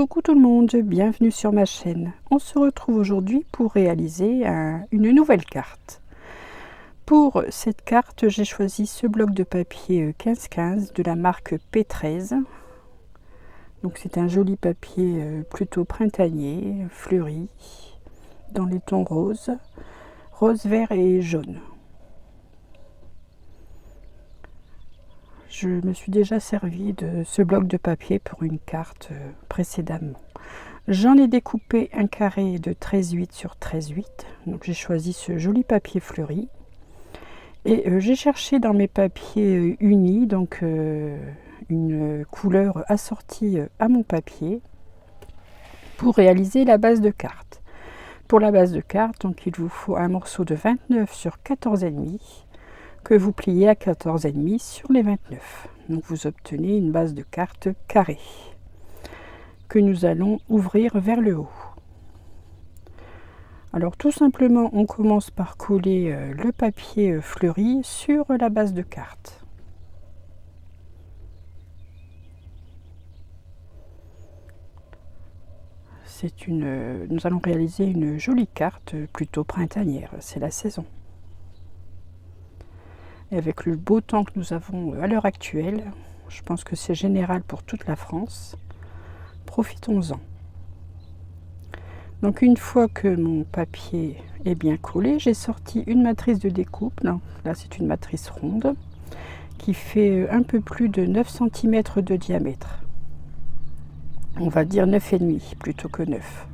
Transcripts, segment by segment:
Coucou tout le monde, bienvenue sur ma chaîne. On se retrouve aujourd'hui pour réaliser une nouvelle carte. Pour cette carte, j'ai choisi ce bloc de papier 15-15 de la marque P13. Donc c'est un joli papier plutôt printanier, fleuri, dans les tons rose, vert et jaune. Je me suis déjà servi de ce bloc de papier pour une carte précédemment. J'en ai découpé un carré de 13,8 sur 13,8. Donc j'ai choisi ce joli papier fleuri. Et j'ai cherché dans mes papiers unis, donc une couleur assortie à mon papier pour réaliser la base de carte. Pour la base de carte, donc il vous faut un morceau de 29 sur 14,5 que vous pliez à 14,5 sur les 29. Donc vous obtenez une base de carte carrée que nous allons ouvrir vers le haut. Alors tout simplement, on commence par coller le papier fleuri sur la base de carte. Nous allons réaliser une jolie carte plutôt printanière, c'est la saison. Et avec le beau temps que nous avons à l'heure actuelle, je pense que c'est général pour toute la France. Profitons-en. Donc une fois que mon papier est bien collé, j'ai sorti une matrice de découpe. Là c'est une matrice ronde qui fait un peu plus de 9 cm de diamètre. On va dire 9,5 plutôt que 9.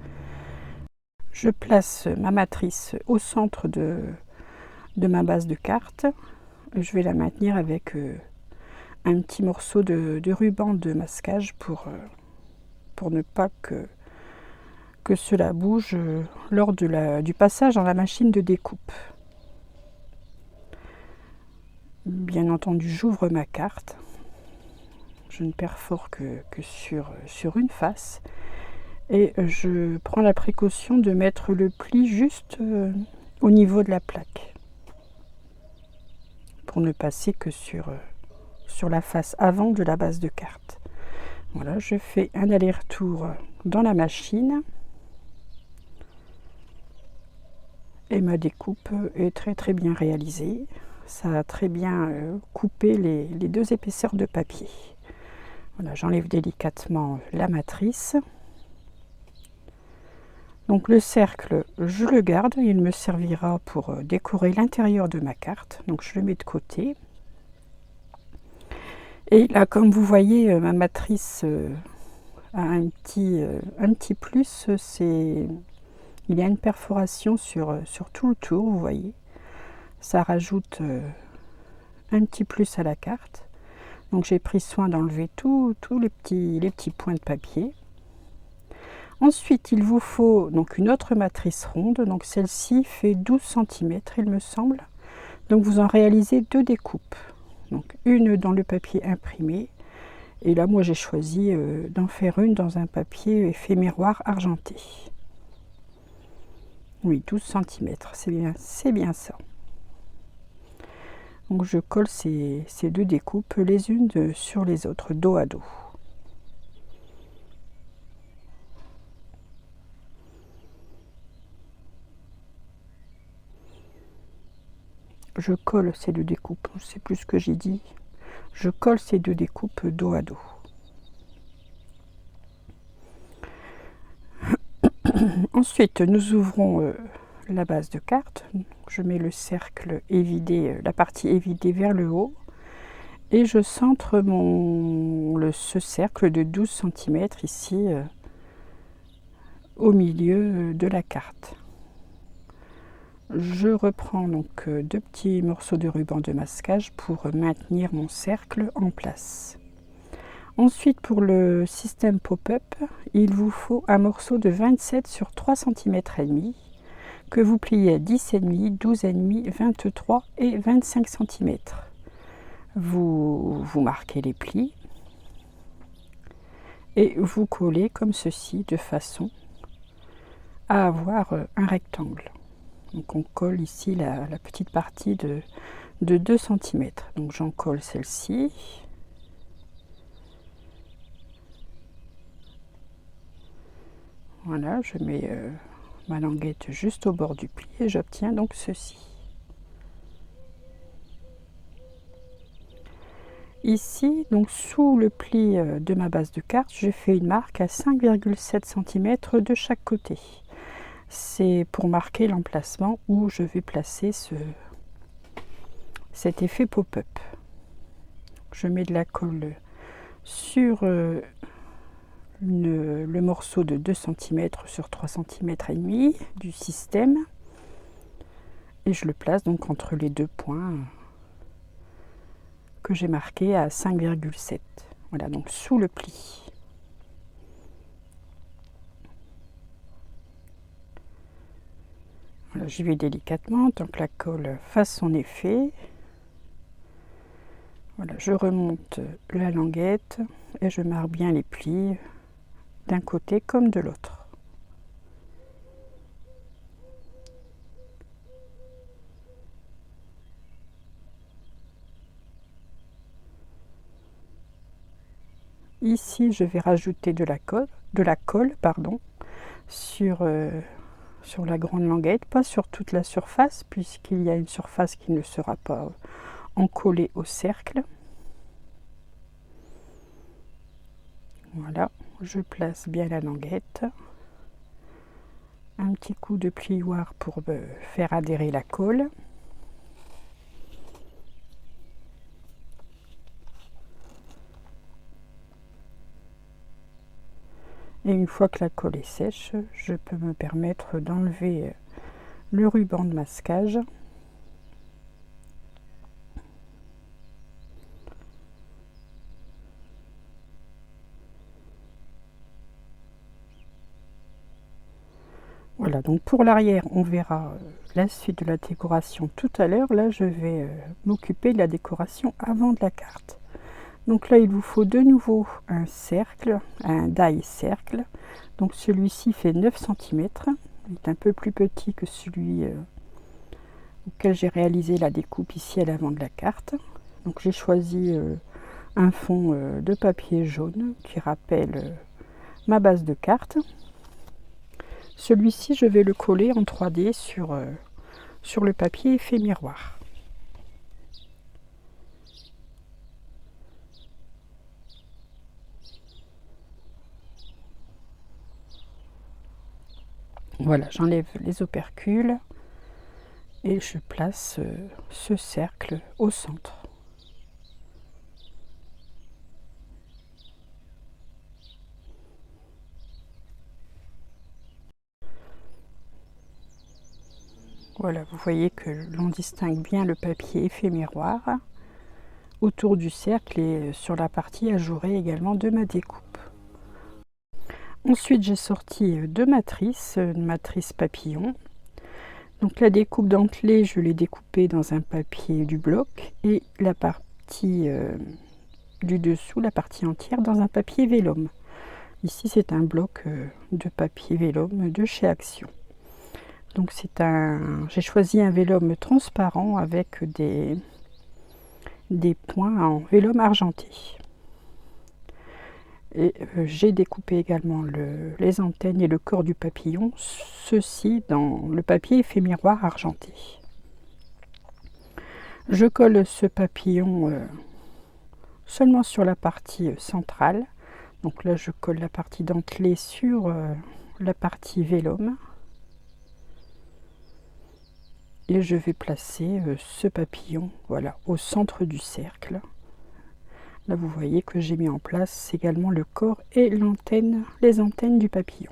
Je place ma matrice au centre de ma base de carte. Je vais la maintenir avec un petit morceau de ruban de masquage pour ne pas que cela bouge lors du passage dans la machine de découpe. Bien entendu, j'ouvre ma carte. Je ne perfore que sur une face. Et je prends la précaution de mettre le pli juste au niveau de la plaque. Pour ne passer que sur la face avant de la base de carte. Voilà, je fais un aller-retour dans la machine. Et ma découpe est très bien réalisée. Ça a très bien coupé les deux épaisseurs de papier. Voilà, j'enlève délicatement la matrice. Donc le cercle, je le garde. Il me servira pour décorer l'intérieur de ma carte. Donc je le mets de côté. Et là, comme vous voyez, ma matrice a un petit plus. Il y a une perforation sur tout le tour, vous voyez. Ça rajoute un petit plus à la carte. Donc j'ai pris soin d'enlever tous les petits points de papier. Ensuite, il vous faut donc une autre matrice ronde. Donc celle-ci fait 12 cm, il me semble. Donc vous en réalisez deux découpes. Donc une dans le papier imprimé. Et là, moi, j'ai choisi d'en faire une dans un papier éphéméroir argenté. Oui, 12 cm, c'est bien ça. Donc je colle ces deux découpes les unes sur les autres, dos à dos. Je colle ces deux découpes, je ne sais plus ce que j'ai dit. Je colle ces deux découpes dos à dos. Ensuite, nous ouvrons la base de carte. Je mets le cercle évidé, la partie évidée vers le haut. Et je centre ce cercle de 12 cm ici au milieu de la carte. Je reprends donc deux petits morceaux de ruban de masquage pour maintenir mon cercle en place. Ensuite, pour le système pop-up, il vous faut un morceau de 27 sur 3 cm et demi que vous pliez à 10,5, 12,5, 23 et 25 cm. Vous marquez les plis et vous collez comme ceci de façon à avoir un rectangle. Donc on colle ici la petite partie de 2 cm. Donc j'en colle celle-ci. Voilà, je mets ma languette juste au bord du pli et j'obtiens donc ceci. Ici, donc sous le pli de ma base de carte, je fais une marque à 5,7 cm de chaque côté. C'est pour marquer l'emplacement où je vais placer cet effet pop-up. Je mets de la colle sur le morceau de 2 cm sur 3 cm et demi du système et je le place donc entre les deux points que j'ai marqués à 5,7. Voilà, donc sous le pli. Voilà, j'y vais délicatement tant que la colle fasse son effet. Voilà, je remonte la languette et je marque bien les plis d'un côté comme de l'autre. Ici, je vais rajouter de la colle sur la grande languette, pas sur toute la surface, puisqu'il y a une surface qui ne sera pas encollée au cercle. Voilà, je place bien la languette. Un petit coup de plioir pour faire adhérer la colle. Et une fois que la colle est sèche, je peux me permettre d'enlever le ruban de masquage. Voilà, donc pour l'arrière, on verra la suite de la décoration tout à l'heure. Là, je vais m'occuper de la décoration avant de la carte. Donc là, il vous faut de nouveau un cercle, un die cercle. Donc celui-ci fait 9 cm. Il est un peu plus petit que celui auquel j'ai réalisé la découpe ici à l'avant de la carte. Donc j'ai choisi un fond de papier jaune qui rappelle ma base de carte. Celui-ci, je vais le coller en 3D sur le papier effet miroir. Voilà, j'enlève les opercules et je place ce cercle au centre. Voilà, vous voyez que l'on distingue bien le papier effet miroir autour du cercle et sur la partie ajourée également de ma découpe. Ensuite, j'ai sorti deux matrices, une matrice papillon. Donc la découpe dentelée, je l'ai découpée dans un papier du bloc et la partie du dessous, la partie entière, dans un papier vélum. Ici, c'est un bloc de papier vélum de chez Action. Donc j'ai choisi un vélum transparent avec des points en vélum argenté. Et j'ai découpé également les antennes et le corps du papillon, ceci dans le papier effet miroir argenté. Je colle ce papillon seulement sur la partie centrale. Donc là, je colle la partie dentelée sur la partie vélum. Et je vais placer ce papillon, voilà, au centre du cercle. Là, vous voyez que j'ai mis en place également le corps et les antennes du papillon.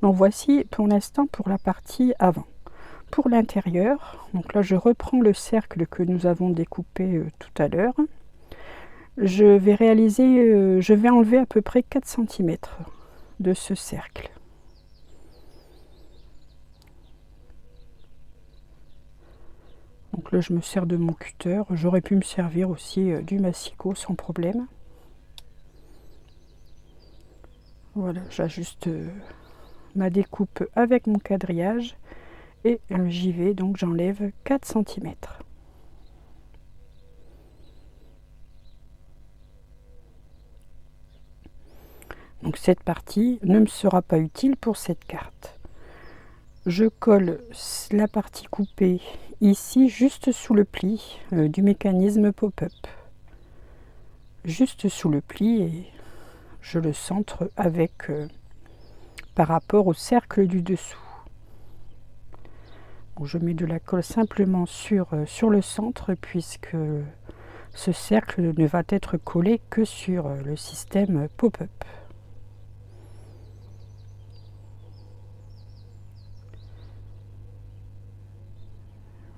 Donc voici pour l'instant pour la partie avant. Pour l'intérieur, donc là je reprends le cercle que nous avons découpé tout à l'heure. Je vais enlever à peu près 4 cm de ce cercle. Donc là, je me sers de mon cutter. J'aurais pu me servir aussi du massicot sans problème. Voilà, j'ajuste ma découpe avec mon quadrillage et j'y vais. Donc j'enlève 4 cm. Donc cette partie ne me sera pas utile pour cette carte. Je colle la partie coupée ici, juste sous le pli du mécanisme pop-up. Juste sous le pli, et je le centre avec par rapport au cercle du dessous. Bon, je mets de la colle simplement sur le centre, puisque ce cercle ne va être collé que sur le système pop-up.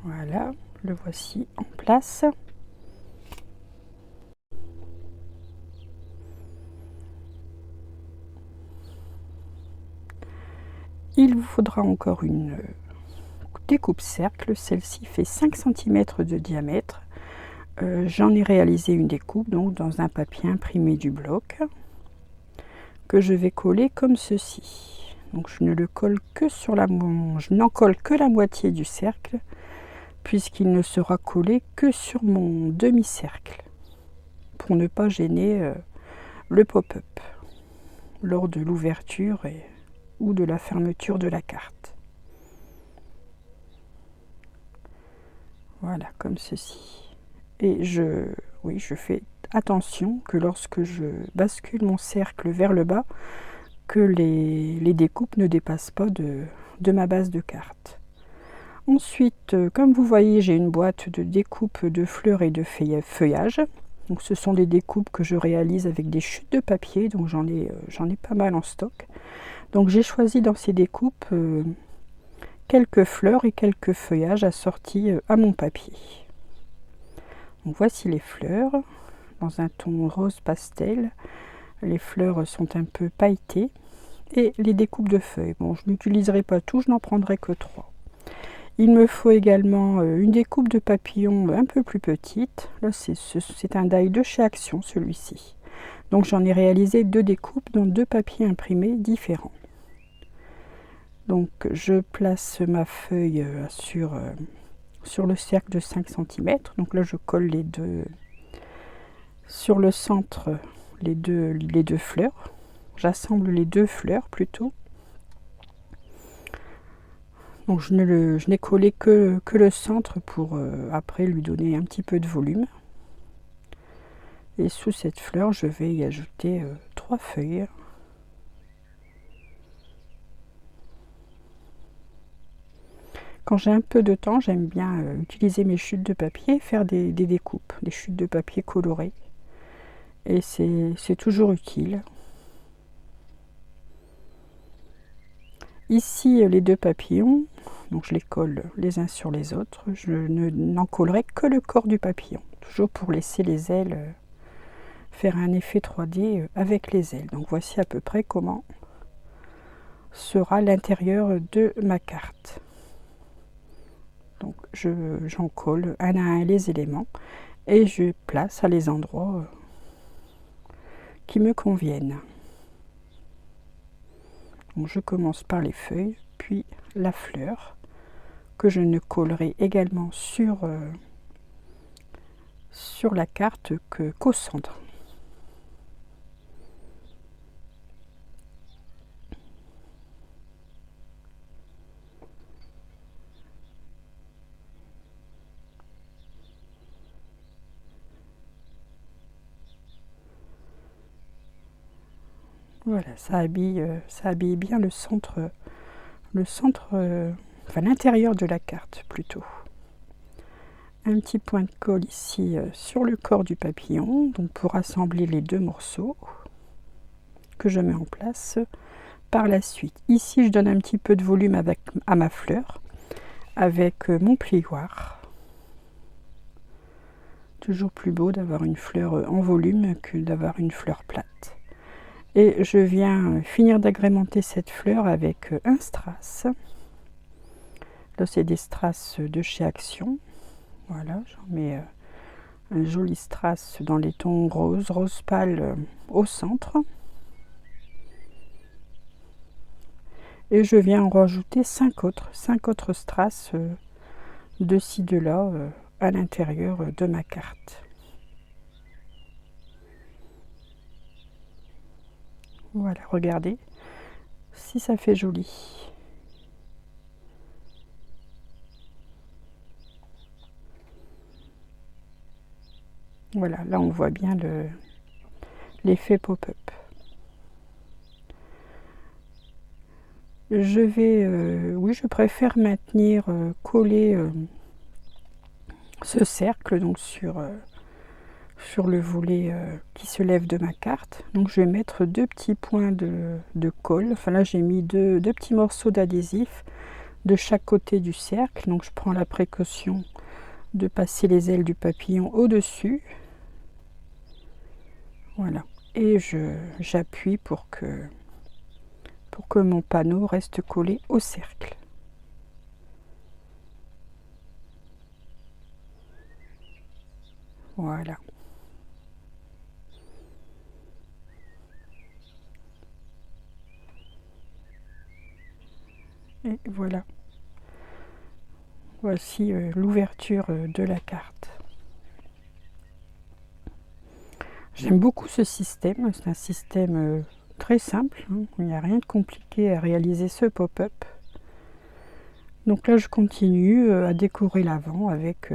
Voilà, le voici en place. Il vous faudra encore une découpe cercle. Celle-ci fait 5 cm de diamètre. J'en ai réalisé une découpe donc dans un papier imprimé du bloc que je vais coller comme ceci. Donc je ne le colle que sur je n'en colle que la moitié du cercle, puisqu'il ne sera collé que sur mon demi-cercle, pour ne pas gêner le pop-up lors de l'ouverture ou de la fermeture de la carte. Voilà, comme ceci. Et je fais attention que lorsque je bascule mon cercle vers le bas, que les découpes ne dépassent pas de ma base de carte. Ensuite, comme vous voyez, j'ai une boîte de découpe de fleurs et de feuillage. Donc ce sont des découpes que je réalise avec des chutes de papier, donc j'en ai pas mal en stock. Donc j'ai choisi dans ces découpes quelques fleurs et quelques feuillages assortis à mon papier. Donc voici les fleurs dans un ton rose pastel. Les fleurs sont un peu pailletées, et les découpes de feuilles. Bon, je n'utiliserai pas tout, je n'en prendrai que 3. Il me faut également une découpe de papillon un peu plus petite. Là, c'est un die de chez Action, celui-ci. Donc j'en ai réalisé 2 découpes dans 2 papiers imprimés différents. Donc je place ma feuille sur le cercle de 5 cm. Donc là, je colle les deux sur le centre, les deux fleurs. J'assemble les 2 fleurs plutôt. Donc je n'ai collé que le centre pour après lui donner un petit peu de volume. Et sous cette fleur, je vais y ajouter 3 feuilles. Quand j'ai un peu de temps, j'aime bien utiliser mes chutes de papier, faire des découpes, des chutes de papier colorées. Et c'est toujours utile. Ici, les 2 papillons, donc je les colle les uns sur les autres. Je n'en collerai que le corps du papillon, toujours pour laisser les ailes faire un effet 3D avec les ailes. Donc voici à peu près comment sera l'intérieur de ma carte. Donc j'en colle un à un les éléments et je place à les endroits qui me conviennent. Donc je commence par les feuilles, puis la fleur, que je ne collerai également sur la carte qu'au centre. Voilà, ça habille bien le centre, enfin l'intérieur de la carte plutôt. Un petit point de colle ici sur le corps du papillon, donc pour assembler les 2 morceaux que je mets en place par la suite. Ici, je donne un petit peu de volume à ma fleur avec mon plioir. Toujours plus beau d'avoir une fleur en volume que d'avoir une fleur plate. Et je viens finir d'agrémenter cette fleur avec un strass. Là, c'est des strass de chez Action. Voilà, j'en mets un joli strass dans les tons rose pâle au centre. Et je viens en rajouter 5 autres strass de ci, de là, à l'intérieur de ma carte. Voilà, regardez si ça fait joli. Voilà, là on voit bien l'effet pop-up. Je vais, oui, je préfère maintenir collé ce cercle donc sur le volet qui se lève de ma carte. Donc je vais mettre 2 petits points de colle. Enfin là j'ai mis deux petits morceaux d'adhésif de chaque côté du cercle. Donc je prends la précaution de passer les ailes du papillon au-dessus. Voilà. Et j'appuie pour que mon panneau reste collé au cercle. Voilà. Et voilà. Voici l'ouverture de la carte. J'aime beaucoup ce système. C'est un système très simple. Hein. Il n'y a rien de compliqué à réaliser ce pop-up. Donc là, je continue à décorer l'avant avec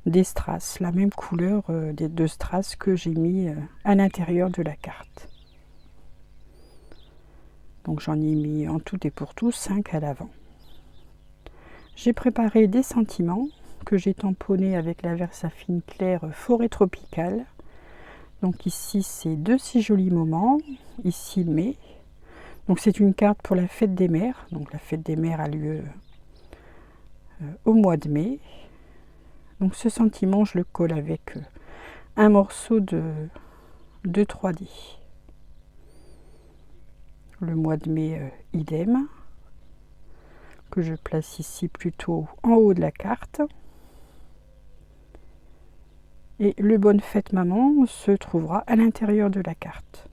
des strass, la même couleur des 2 strass que j'ai mis à l'intérieur de la carte. Donc j'en ai mis en tout et pour tout 5 à l'avant. J'ai préparé des sentiments que j'ai tamponnés avec la Versafine claire Forêt tropicale. Donc ici c'est 2 si jolis moments, ici mai. Donc c'est une carte pour la fête des mères. Donc la fête des mères a lieu au mois de mai. Donc ce sentiment je le colle avec un morceau de 3D. Le mois de mai idem, que je place ici plutôt en haut de la carte. Et le bonne fête maman se trouvera à l'intérieur de la carte.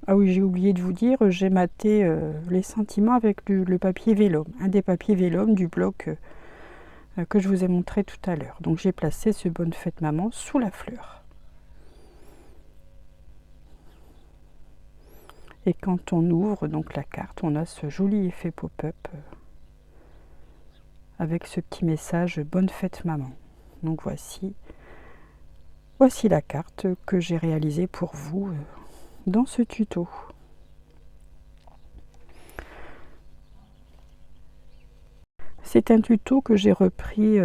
Ah oui, j'ai oublié de vous dire, j'ai maté les sentiments avec le papier vélum, un des papiers vélum du bloc que je vous ai montré tout à l'heure. Donc j'ai placé ce bonne fête maman sous la fleur. Et quand on ouvre donc la carte, on a ce joli effet pop-up avec ce petit message bonne fête maman. Donc voici la carte que j'ai réalisée pour vous dans ce tuto. C'est un tuto que j'ai repris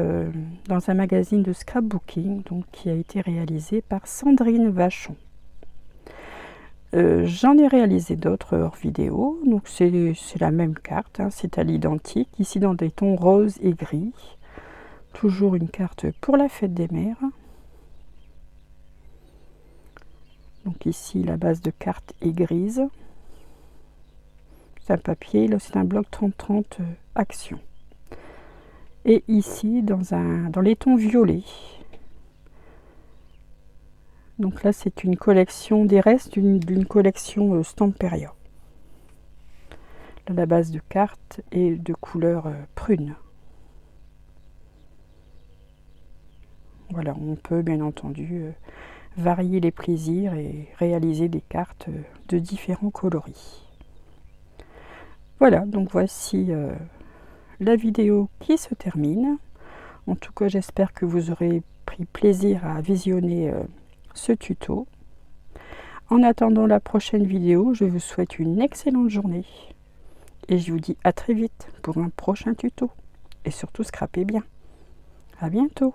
dans un magazine de scrapbooking, donc qui a été réalisé par Sandrine Vachon. J'en ai réalisé d'autres hors vidéo, donc c'est la même carte, hein, c'est à l'identique, ici dans des tons rose et gris. Toujours une carte pour la fête des mères. Donc ici la base de carte est grise. C'est un papier, là c'est un bloc 30-30 action. Et ici dans les tons violets. Donc là c'est une collection des restes d'une collection Stamperia. Là, la base de carte est de couleur prune. Voilà, on peut bien entendu varier les plaisirs et réaliser des cartes de différents coloris. Voilà, donc voici la vidéo qui se termine. En tout cas, j'espère que vous aurez pris plaisir à visionner ce tuto. En attendant la prochaine vidéo, je vous souhaite une excellente journée. Et je vous dis à très vite pour un prochain tuto. Et surtout, scrapez bien. À bientôt.